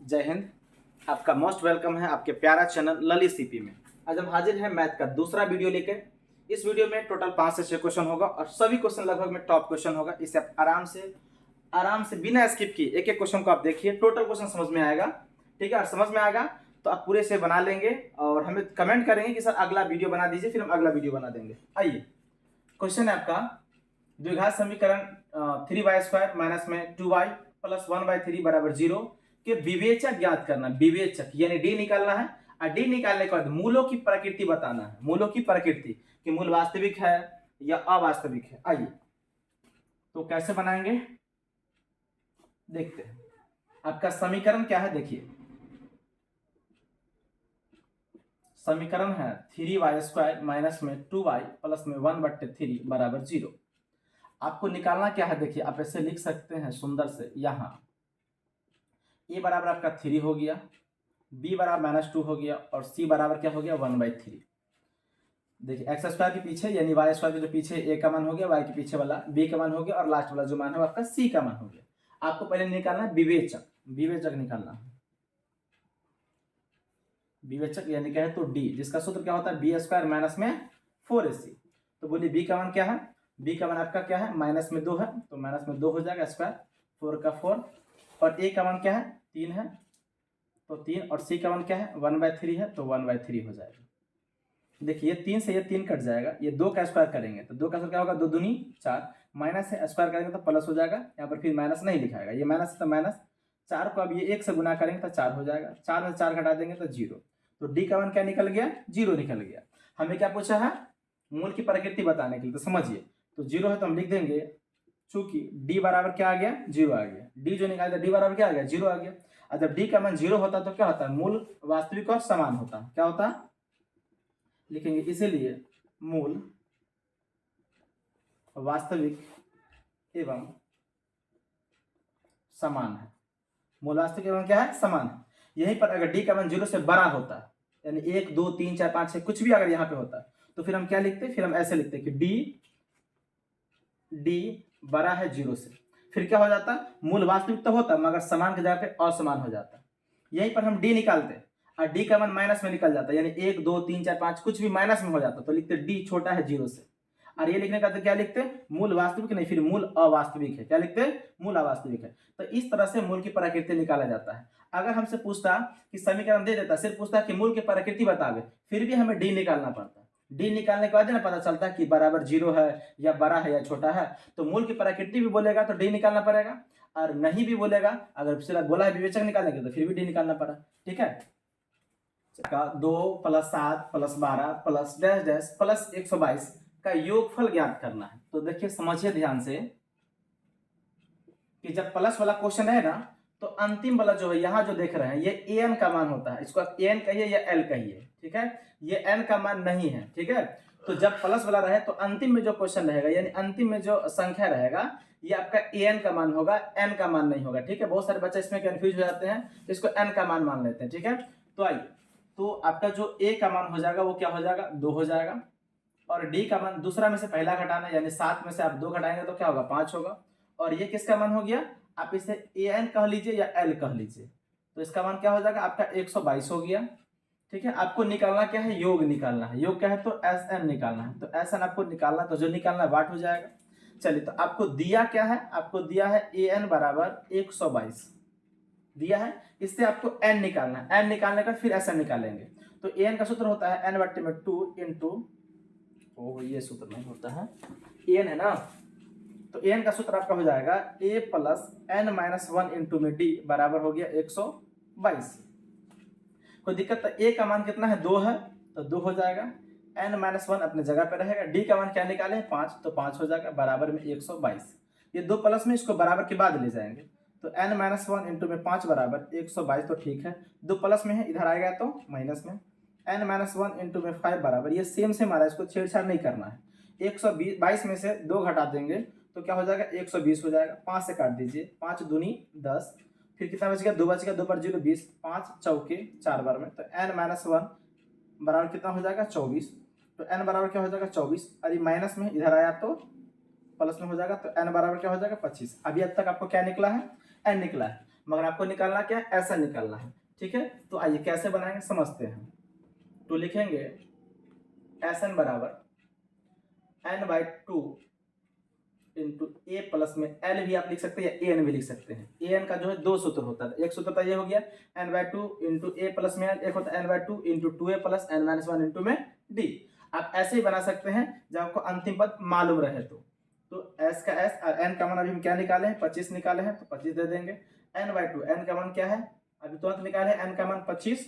जय हिंद। आपका most welcome है आपके प्यारा चैनल ललित सीपी में। आज हम हाजिर हैं मैथ का दूसरा वीडियो लेके। इस वीडियो में टोटल 5 से 6 क्वेश्चन होगा और सभी क्वेश्चन लगभग में टॉप क्वेश्चन होगा। इसे आप आराम से बिना स्किप किए एक एक क्वेश्चन को आप देखिए, टोटल क्वेश्चन समझ में आएगा। ठीक है, और समझ में आएगा तो आप पूरे से बना लेंगे और हमें कमेंट करेंगे कि सर अगला वीडियो बना दीजिए, फिर हम अगला वीडियो बना देंगे। आइए, क्वेश्चन है आपका द्विघात समीकरण 3y² माइनस में 2y प्लस 1/3 बराबर 0 के विवेचक ज्ञात करना। विवेचक यानी डी निकालना है और डी निकालने के बाद मूलों की प्रकृति बताना है। मूलों की प्रकृति कि मूल वास्तविक है या अवास्तविक है। आइए तो कैसे बनाएंगे देखते हैं। आपका समीकरण क्या है देखिए, समीकरण है 3y² माइनस में 2y प्लस में 1/3 बराबर 0। आपको निकालना क्या है देखिए, आप ऐसे लिख सकते हैं सुंदर से। यहां a बराबर आपका 3 हो गया, b बराबर -2 हो गया और c बराबर क्या हो गया 1/3। देखिए x² के पीछे यानी y² के जो पीछे a का मान हो गया, y के पीछे वाला b का मान हो गया और लास्ट वाला जो मान है आपका c का मान हो गया। आपको पहले निकालना है विवेचक। विवेचक निकालना है, विवेचक यानी क्या है तो d, जिसका सूत्र क्या होता है b² माइनस में 4ac। तो बोलिए b का मान क्या है, b का मान आपका क्या है माइनस में 2 है तो माइनस में 2 हो जाएगा स्क्वायर, 4 का 4 और a का मान क्या है 3 है तो 3 और c का मान क्या है 1/3 है तो 1/3 हो जाएगा। देखिए 3 से ये 3 कट जाएगा, ये 2 का स्क्वायर करेंगे तो 2 का स्क्वायर क्या होगा 2 दूनी 4, माइनस से स्क्वायर करेंगे तो प्लस हो जाएगा। यहाँ पर फिर माइनस नहीं लिखाएगा, ये माइनस है तो माइनस, 4 को अब ये 1 से गुना करेंगे तो 4 हो जाएगा, 4 में 4 घटा देंगे तो 0। तो डी का मान क्या निकल गया 0 निकल गया। हमें क्या पूछा है मूल की प्रकृति बताने के लिए, तो समझिए तो 0 है तो हम लिख देंगे चूंकि d बराबर क्या आ गया 0 आ गया। d जो निकाल दिया d बराबर क्या आ गया 0 आ गया। और जब d का मान 0 होता तो क्या होता है मूल वास्तविक और समान होता। क्या होता लिखेंगे इसीलिए मूल वास्तविक एवं समान है। मूल वास्तविक एवं क्या है समान है। यहीं पर अगर d का मान 0 से बड़ा होता यानी 1 2 3 4 5 6 कुछ भी अगर यहाँ पे होता तो फिर हम क्या लिखते, फिर हम ऐसे लिखते कि d बड़ा है 0 से, फिर क्या हो जाता मूल वास्तविक तो होता मगर समान की जगह पे असमान हो जाता। यहीं पर हम d निकालते और d का मान माइनस में निकल जाता यानी 1 2 3 4 5 कुछ भी माइनस में हो जाता तो लिखते d छोटा है 0 से। और ये लिखने का तो क्या लिखते मूल वास्तविक नहीं फिर मूल अवास्तविक है। क्या लिखते मूल अवास्तविक है। तो इस तरह से मूल की प्रकृति निकाला जाता है। अगर हमसे पूछता कि समीकरण दे देता, सिर्फ पूछता कि मूल की प्रकृति बतावे, फिर भी हमें डी निकालना पड़ता। डी निकालने के बाद ना पता चलता कि बराबर 0 है या बड़ा है या छोटा है। तो मूल की प्रकृति भी बोलेगा तो डी निकालना पड़ेगा, और नहीं भी बोलेगा अगर सिर्फ बोला है विवेचक निकालेंगे तो फिर भी डी निकालना पड़ा। ठीक है, 2 + 7 + 12 प्लस डैश डैश प्लस 122 का योगफल ज्ञात करना है। तो देखिए समझिए ध्यान से कि जब प्लस वाला क्वेश्चन है ना तो अंतिम वाला जो है यहाँ जो देख रहे हैं ये an का मान होता है, इसको आप an कहिए या l कहिए। ठीक है, ये n का मान नहीं है। ठीक है, तो जब प्लस वाला रहे तो अंतिम में जो क्वेश्चन रहेगा यानी अंतिम में जो संख्या रहेगा ये आपका an का मान होगा, n का मान नहीं होगा। ठीक है, बहुत सारे बच्चे इसमें कंफ्यूज हो जाते हैं, इसको n का मान मान लेते हैं। ठीक है, तो आइए तो आपका जो a का मान हो जाएगा वो क्या हो जाएगा 2 हो जाएगा, और d का मान दूसरा में से पहला घटाना यानी 7 में से आप 2 घटाएंगे तो क्या होगा 5 होगा। और ये किसका मान हो गया, आप इसे an कह लीजिए या l कह लीजिए, तो इसका मान क्या हो जाएगा आपका 122 हो गया। ठीक है, आपको निकालना क्या है योग निकालना है। योग क्या है तो Sn निकालना है, तो Sn आपको निकालना, तो जो निकालना है वाट हो जाएगा। चलिए तो आपको दिया क्या है, आपको दिया है an बराबर 122 दिया है, इससे आपको n निकालना है। n निकालने का फिर Sn निकालेंगे। तो an का सूत्र होता है n/2 इंटू, ये सूत्र नहीं होता है, an है ना, तो an का सूत्र आपका हो जाएगा a plus n minus 1 into में d बराबर हो गया 122। कोई दिक्कत, तो a का मान कितना है 2 है तो 2 हो जाएगा, n माइनस 1 अपने जगह पे रहेगा, d का मान क्या निकाले 5 तो 5 हो जाएगा बराबर में 122। ये 2 प्लस में इसको बराबर के बाद ले जाएंगे तो n माइनस 1 इंटू में 5 बराबर 122। तो ठीक है, 2 प्लस में है इधर आएगा तो माइनस में, n माइनस 1 इंटू में 5 बराबर, ये सेम से हमारा, इसको छेड़छाड़ नहीं करना है। 122 में से 2 घटा देंगे तो क्या हो जाएगा 120 हो जाएगा। 5 से काट दीजिए, 5 दूनी 10, फिर कितना बच गया 2 बच गया, 2 पर 0 20, 5 चौके 4 बार में, तो n माइनस 1 बराबर कितना हो जाएगा 24। तो n बराबर क्या हो जाएगा 24, अरे माइनस में इधर आया तो प्लस में हो जाएगा, तो n बराबर क्या हो जाएगा 25। अभी अब तक आपको क्या निकला है n निकला है। मगर आपको निकालना क्या है, ऐसा निकालना है। ठीक है, तो आइए कैसे बनाएंगे समझते हैं। तो लिखेंगे एस एन बराबर n/2 इंटू ए प्लस में एल भी आप लिख सकते हैं या ए एन भी लिख सकते हैं। ए एन का जो है दो सूत्र होता है, एक सूत्र तो ये हो गया n/2 इंटू ए प्लस में एल, एक होता है n/2 into 2a plus n-1 into में डी। आप ऐसे ही बना सकते हैं जब आपको अंतिम पद मालूम रहे तो s का s और n का मान अभी हम क्या निकाले हैं, 25 निकाले हैं, तो 25 दे देंगे। n/2 n का मान क्या है, अभी तुरंत निकाले n का मान 25,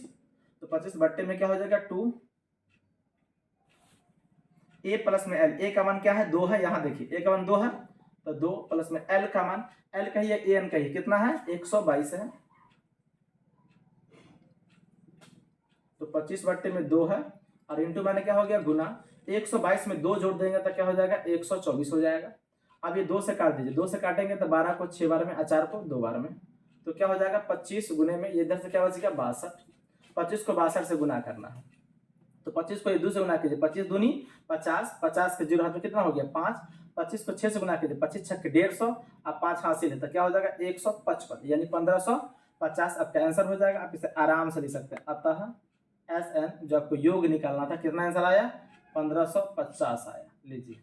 तो 25 बट्टे में क्या हो जाएगा 2 ए प्लस में एल, ए का मान क्या है 2 है, यहाँ देखिए ए का मान 2 है, तो 2 प्लस में एल का मान, एल कहिए ए एन कहिए, कितना है 122 है, तो 25 बट्टे में 2 है और इंटू मैंने क्या हो गया गुना, 122 में 2 जोड़ देंगे तो क्या हो जाएगा 124 हो जाएगा। अब ये 2 से काट दीजिए, 2 से काटेंगे तो 12 को 6 बार में, 4 को 2 बार में, तो क्या हो जाएगा 25 गुने में ये इधर से क्या बचेगा 62, 25 को 62 से गुना करना है, तो 25 को 2 से गुना कीजिए, 25 दूनी 50, 50 के 0 हाथ में कितना हो गया 5, 25 को 6 से गुना कीजिए, 25 छक्के 150, अब 5 हासिल है तो क्या हो जाएगा 155 यानी 1550 आपका आंसर हो जाएगा। आप इसे आराम से लिख सकते हैं। अतः एस एन जो आपको योग निकालना था कितना आंसर आया 1550 आया। लीजिए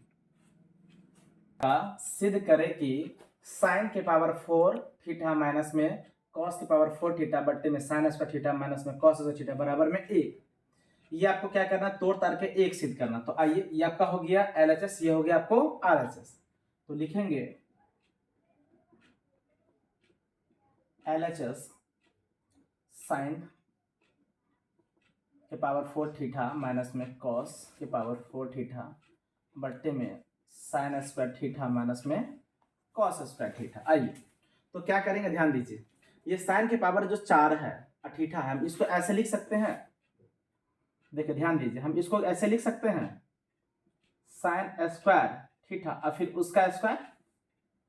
सिद्ध करें कि साइन के पावर 4 थीटा माइनस में कॉस के पावर 4 थीटा बट्टे में साइन स्क्वायर थीटा माइनस में कॉस स्क्वायर थीटा बराबर में 1। ये आपको क्या करना है, तोड़ तार के एक सिद्ध करना। तो आइए ये आपका हो गया LHS, ये हो गया आपको RHS। तो लिखेंगे LHS साइन के पावर 4 थीटा माइनस में कॉस के पावर 4 थीटा बट्टे में साइन स्क्वायर थीटा माइनस में कॉस स्क्वायर थीटा। आइए तो क्या करेंगे, ध्यान दीजिए, ये साइन के पावर जो 4 है और थीटा है, हम इसको ऐसे लिख सकते हैं, देखिए ध्यान दीजिए, हम इसको ऐसे लिख सकते हैं साइन स्क्वायर थीटा और फिर उसका स्क्वायर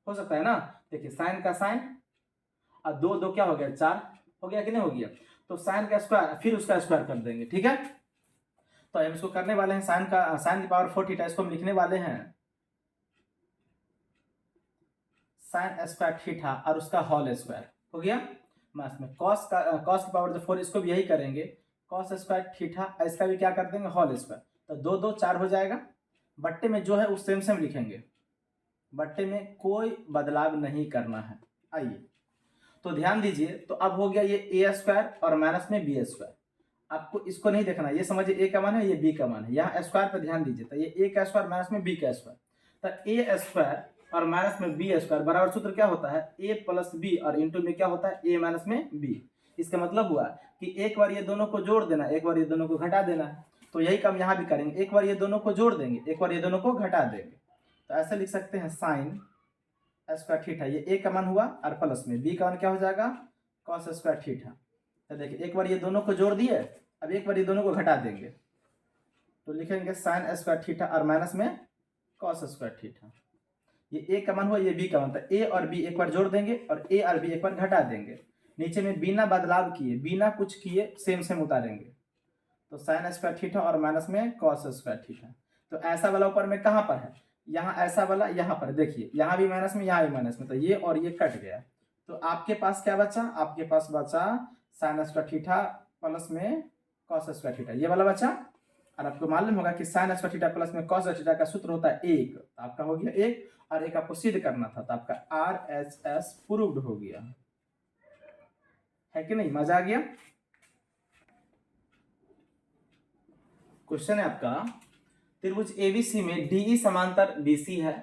हो सकता है ना। देखिए साइन का साइन और 2 2 क्या हो गया 4 हो गया कि नहीं हो गया, तो साइन का स्क्वायर फिर उसका स्क्वायर कर देंगे। ठीक है, तो हम इसको करने वाले हैं साइन की पावर 4 थीटा, इसको हम लिखने वाले हैं साइन स्क्वायर थीटा और उसका होल स्क्वायर हो गया मास में कॉस की पावर जो 4, इसको भी यही करेंगे कॉस स्क्वायर थीटा, इसका भी क्या कर देंगे होल स्क्वायर, तो 2 2 4 हो जाएगा। बट्टे में जो है उस सेम सेम लिखेंगे, बट्टे में कोई बदलाव नहीं करना है। आइए तो ध्यान दीजिए, तो अब हो गया ये ए स्क्वायर और माइनस में बी स्क्वायर, आपको इसको नहीं देखना, ये समझिए ए का मान है ये बी का मान है, यहाँ स्क्वायर पर ध्यान दीजिए, तो ये ए का स्क्वायर माइनस में बी का स्क्वायर, तो ए स्क्वायर और माइनस में बी स्क्वायर बराबर सूत्र क्या होता है ए प्लस बी और इंटू में क्या होता है ए माइनस में बी। इसका मतलब हुआ कि एक बार ये दोनों को जोड़ देना, एक बार ये दोनों को घटा देना, तो यही काम यहाँ भी करेंगे, एक बार ये दोनों को जोड़ देंगे, एक बार ये दोनों को घटा देंगे। तो ऐसे लिख सकते हैं साइन स्क्वायर थीटा, ये ए का मान हुआ और प्लस में बी का मान क्या हो जाएगा कॉस स्क्वायर थीटा। तो देखिए एक बार ये दोनों को जोड़ दिए, अब एक बार ये दोनों को घटा देंगे, तो लिखेंगे साइन स्क्वायर थीटा और माइनस में कॉस स्क्वायर थीटा। ये ए का मान हुआ, ये बी का मान, तो ए और बी एक बार जोड़ देंगे और ए और बी एक बार घटा देंगे, नीचे में बिना बदलाव किए बिना कुछ किए सेम सेम उतारेंगे, तो साइन स्क्वायर थीटा और माइनस में कॉस स्क्वायर थीटा। तो ऐसा वाला ऊपर में कहाँ पर है, यहाँ ऐसा वाला यहाँ पर, देखिए यहाँ भी माइनस में यहाँ भी माइनस में, तो ये और ये कट गया, तो आपके पास क्या बचा, आपके पास बचा साइन स्क्वायर थीटा प्लस में कॉस स्क्वायर थीटा, ये वाला बचा। और आपको मालूम होगा कि साइन स्क्वायर थीटा प्लस में कॉस स्क्वायर थीटा का सूत्र होता है 1, तो आपका हो गया 1 और एक आपको सिद्ध करना था, तो आपका RHS प्रूव्ड हो गया है कि नहीं, मजा आ गया। क्वेश्चन है आपका, त्रिभुज ABC में DE समांतर BC है,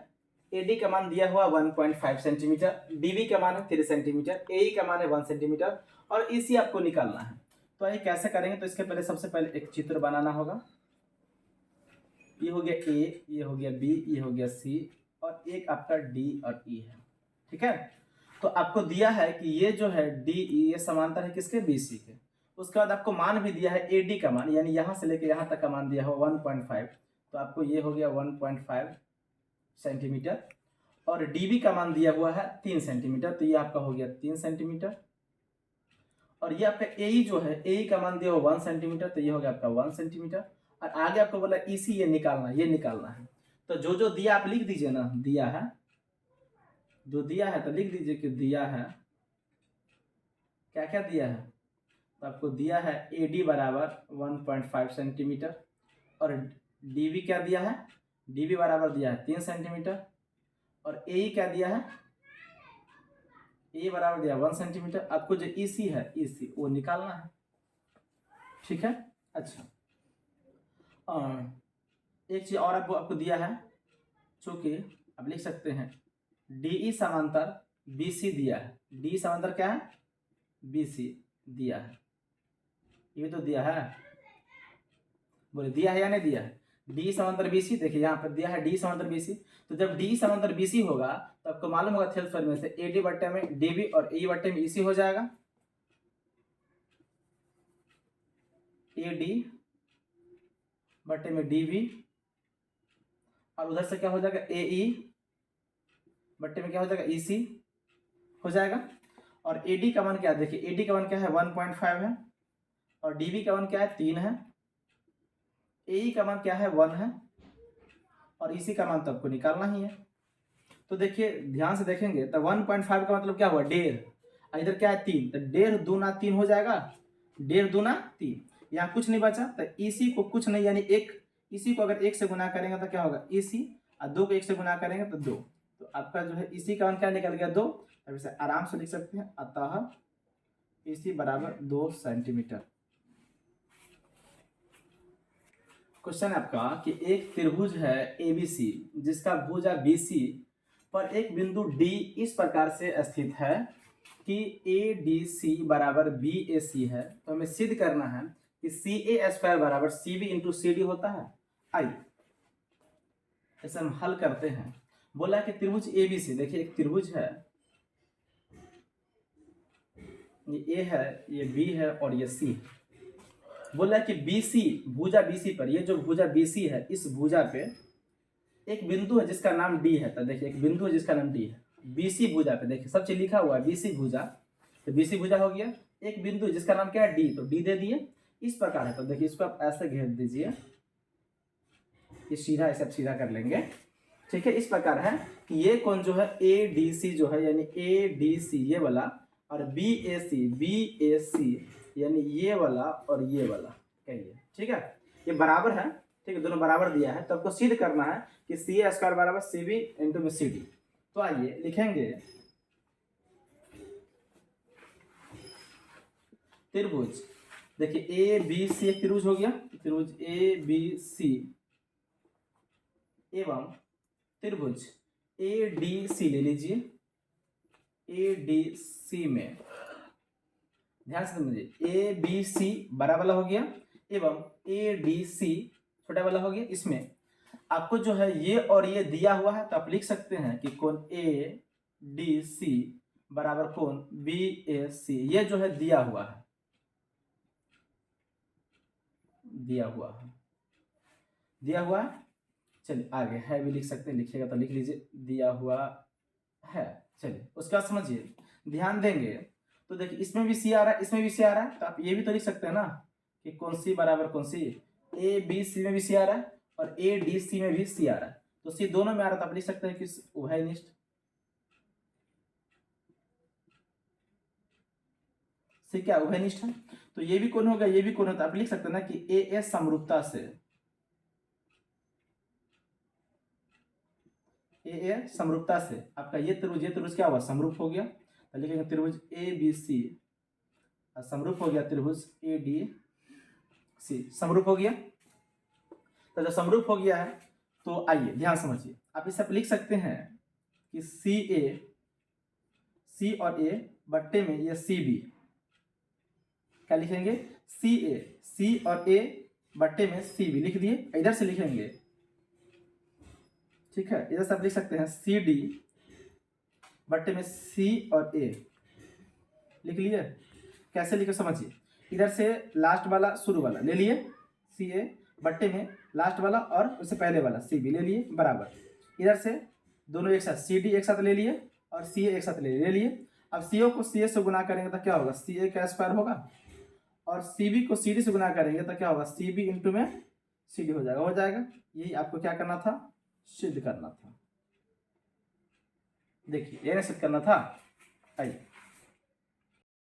AD का मान दिया हुआ 1.5 सेंटीमीटर, DB का मान है 3 सेंटीमीटर, AE का मान है 1 सेंटीमीटर और EC आपको निकालना है। तो ये कैसे करेंगे, तो इसके पहले सबसे पहले एक चित्र बनाना होगा, ये हो गया A, ये हो गया B, ये हो गया C और एक आपका D और E है। ठीक है, तो आपको दिया है कि ये जो है DE ये समांतर है किसके BC के, उसके बाद आपको मान भी दिया है AD का मान, यानी यहाँ से लेकर यहाँ तक का मान दिया हुआ 1.5, तो आपको ये हो गया 1.5 सेंटीमीटर और DB का मान दिया हुआ है 3 सेंटीमीटर, तो ये आपका हो गया 3 सेंटीमीटर और ये आपका AE जो है AE का मान दिया हुआ 1 सेंटीमीटर, तो ये हो गया आपका 1 सेंटीमीटर और आगे आपको बोला EC ये निकालना है। तो जो जो दिया आप लिख दीजिए ना, दिया है जो दिया है तो लिख दीजिए कि दिया है क्या क्या दिया है, तो आपको दिया है AD बराबर 1.5 सेंटीमीटर, और DB क्या दिया है, DB बराबर दिया है 3 सेंटीमीटर, और AE क्या दिया है, ए बराबर दिया 1 सेंटीमीटर। आपको जो EC है, EC वो निकालना है, ठीक है। अच्छा, एक चीज और आपको दिया है, चूंकि आप लिख सकते हैं DE समांतर BC दिया है, DE समांतर क्या है, BC दिया है, ये तो दिया है, बोले दिया है या नहीं दिया है। डी समांतर BC, देखिए यहाँ पर दिया है D समांतर BC, तो जब D समांतर BC होगा तो आपको मालूम होगा थेल्सफर में से AD बट्टे में DB और AE बट्टे में EC हो जाएगा, AD बट्टे में DB, और उधर से क्या हो जाएगा AE बट्टे में क्या हो जाएगा EC हो जाएगा। और AD का मान क्या है, देखिए AD का मान क्या है 1.5 है, और DB का मान क्या है 3 है, AE का मान क्या है 1 है, और EC का मान तो आपको निकालना ही है। तो देखिए ध्यान से देखेंगे तो 1.5 का मतलब क्या हुआ, 1.5, इधर क्या है 3, तो 1.5 दूना 3 हो जाएगा, 1.5 दूना 3, यहाँ कुछ नहीं बचा, तो EC को कुछ नहीं यानी 1, EC को अगर 1 से गुना करेंगे तो क्या होगा EC, और 2 को 1 से गुना करेंगे तो 2, तो आपका जो है EC का मान क्या निकल गया 2, अब इसे आराम से लिख सकते हैं, अतः EC बराबर 2 सेंटीमीटर। क्वेश्चन आपका कि एक त्रिभुज है ABC जिसका भुजा BC पर एक बिंदु D इस प्रकार से स्थित है कि ADC बराबर BAC है, तो हमें सिद्ध करना है कि CA स्क्वायर बराबर CB इंटू CD होता है। आइए ऐसे हम हल करते हैं। बोला कि त्रिभुज ABC, देखिए एक त्रिभुज है, ये A है, ये B है और ये C है। बोला कि BC भुजा BC पर, ये जो भुजा BC है इस भुजा पे एक बिंदु है जिसका नाम D है, तो देखिए एक बिंदु है जिसका नाम D है, BC भुजा पे, देखिए सब चीज लिखा हुआ है BC भुजा, तो BC भुजा हो गया, एक बिंदु जिसका नाम क्या है D, तो D दे दिए, इस प्रकार है, तो देखिए इसको आप ऐसे घेर दीजिए, ये सीधा ऐसे सीधा कर लेंगे, ठीक है। इस प्रकार है कि ये कौन जो है ADC जो है यानी ADC ये वाला, और BAC यानी ये वाला और ये वाला, कहिए ठीक है, ये बराबर है, ठीक है, दोनों बराबर दिया है, तो आपको सिद्ध करना है कि CA स्क्वायर बराबर CB इंटू में CD। तो आइए लिखेंगे त्रिभुज, देखिए ABC एक त्रिभुज हो गया, त्रिभुज ABC एवं त्रिभुज ADC ले लीजिए, ADC में ध्यान से समझिए ABC बड़ा वाला हो गया एवं ADC छोटा वाला हो गया। इसमें आपको जो है ये और ये दिया हुआ है, तो आप लिख सकते हैं कि कोण ADC बराबर कोण BAC, ये जो है दिया हुआ है, दिया हुआ है। चलिए आगे है भी लिख सकते हैं, लिखिएगा तो लिख लीजिए, दिया हुआ है। चलिए उसका समझिए, ध्यान देंगे तो देखिए इसमें भी C आ रहा है, इसमें भी C आ रहा है, तो आप ये भी तो लिख सकते हैं ना कि कौन C बराबर कौन C, ABC में भी C आ रहा है और ADC में भी C आ रहा है, तो C दोनों में आ रहा है, तो आप लिख सकते हैं कि उभयनिष्ठ। C क्या उभयनिष्ठ है, तो ये भी कौन होगा, ये भी कौन होता है, आप लिख सकते हैं ना कि AA समरूपता से, AA समरूपता से आपका ये त्रिभुज क्या हुआ, समरूप हो गया, तो लिखेंगे त्रिभुज ABC समरूप हो गया, त्रिभुज ADC समरूप हो गया। तो जब समरूप हो गया है तो आइए ध्यान समझिए, आप इसे लिख सकते हैं कि C और A बट्टे में ये CB, क्या लिखेंगे C और A बट्टे में CB लिख दिए, इधर से लिखेंगे, ठीक है, इधर से आप लिख सकते हैं CD बट्टे में C और A लिख लिए। कैसे लिखे समझिए, इधर से लास्ट वाला शुरू वाला ले लिए CA बट्टे में लास्ट वाला और उससे पहले वाला CB ले लिए बराबर, इधर से दोनों एक साथ CD एक साथ ले लिए और CA एक साथ ले लिए। अब CO को CA से गुना करेंगे तो क्या होगा, CA का स्क्वायर होगा, और CB को CD से गुना करेंगे तो क्या होगा, CB इंटू में CD हो जाएगा। यही आपको क्या करना था, सिद्ध करना था। देखिए ये सिद्ध करना था। आइए